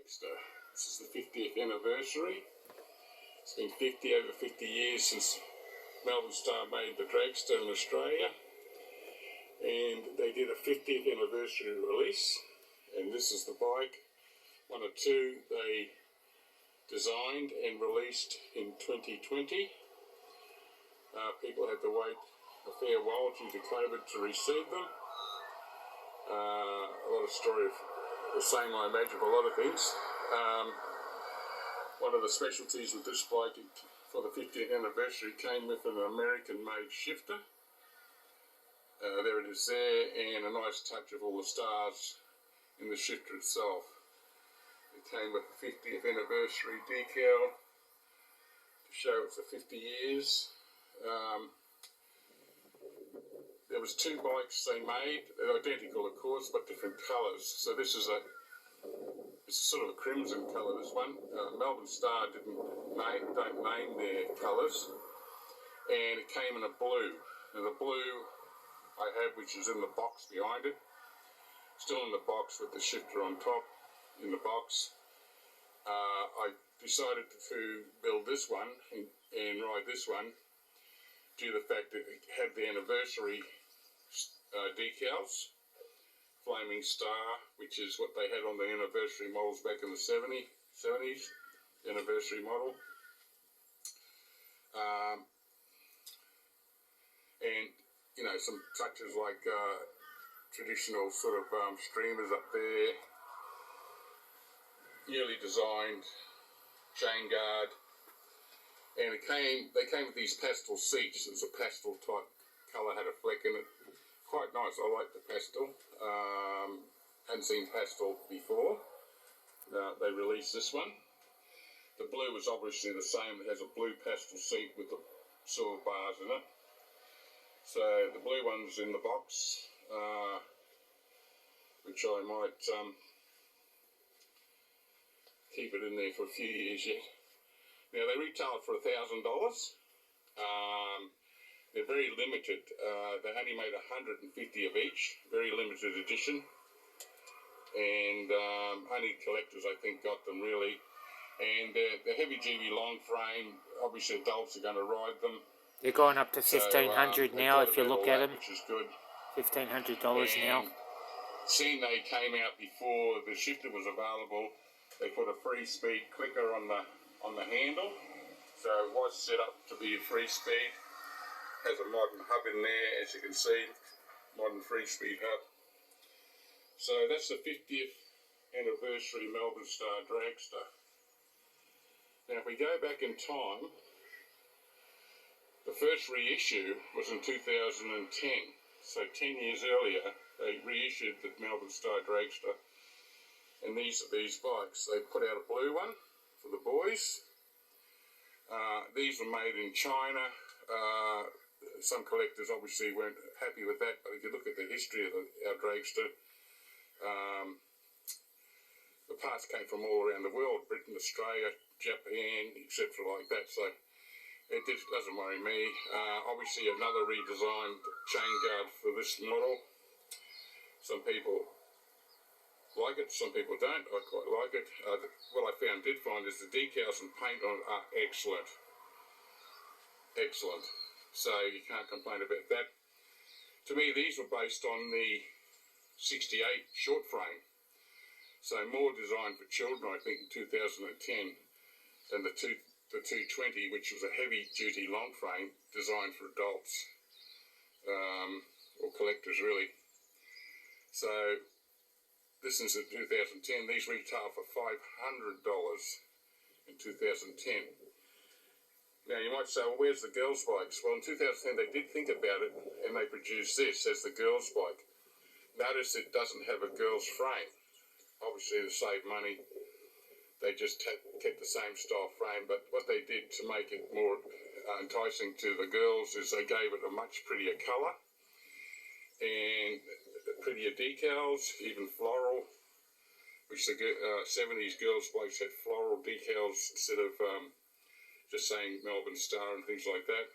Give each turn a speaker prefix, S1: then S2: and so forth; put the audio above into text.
S1: Dragster. This is the 50th anniversary. It's been over 50 years since Malvern Star made the Dragster in Australia, and they did a 50th anniversary release, and this is the bike, one of two they designed and released in 2020. People had to wait a fair while due to COVID to receive them. A lot of story of the same, I imagine, of a lot of things. One of the specialties with this bike for the 50th anniversary came with an American-made shifter. There it is there, and a nice touch of all the stars in the shifter itself. It came with a 50th anniversary decal to show it's the 50 years. There was two bikes they made, they're identical of course, but different colours. So this is it's sort of a crimson colour, this one. Malvern Star don't name their colours, and it came in a blue. Now the blue I have, which is in the box behind it, still in the box with the shifter on top in the box. I decided to build this one and ride this one due to the fact that it had the anniversary decals, Flaming Star, which is what they had on the anniversary models back in the 70s, anniversary model. And, you know, some touches like traditional sort of streamers up there, yearly designed chain guard, and they came with these pastel seats. It was a pastel type colour, had a fleck in it. Quite nice, I like the pastel. Hadn't seen pastel before. They released this one. The blue is obviously the same. It has a blue pastel seat with the silver bars in it. So the blue one's in the box, which I might keep it in there for a few years yet. Now they retailed for $1,000. They're very limited. They only made 150 of each, very limited edition, and only collectors I think got them really. And they're heavy-duty long frame. Obviously adults are going to ride them.
S2: They're going up to $1,500 now if you look at them.
S1: Which is good.
S2: $1,500 now.
S1: Seeing they came out before the shifter was available, they put a free speed clicker on the handle, so it was set up to be a free speed. Has a modern hub in there, as you can see, modern free speed hub. So that's the 50th anniversary Malvern Star Dragster. Now if we go back in time, the first reissue was in 2010. So 10 years earlier, they reissued the Malvern Star Dragster. And these are these bikes. They put out a blue one for the boys. These were made in China. Some collectors obviously weren't happy with that, but if you look at the history of our Dragster, the parts came from all around the world, Britain, Australia, Japan, etc. like that, so it doesn't worry me. Obviously another redesigned chain guard for this model. Some people like it, some people don't. I quite like it. What I did find is the decals and paint on it are excellent. Excellent. So you can't complain about that. To me, these were based on the 68 short frame. So more designed for children, I think, in 2010 than the 220, which was a heavy-duty long frame designed for adults, or collectors, really. So this is in 2010. These retail for $500 in 2010. Now you might say, well, where's the girls' bikes? Well, in 2010 they did think about it, and they produced this as the girls' bike. Notice it doesn't have a girls' frame. Obviously to save money, they just kept the same style frame, but what they did to make it more enticing to the girls is they gave it a much prettier colour and prettier decals, even floral, which the 70s girls' bikes had floral decals instead of just saying Malvern Star and things like that.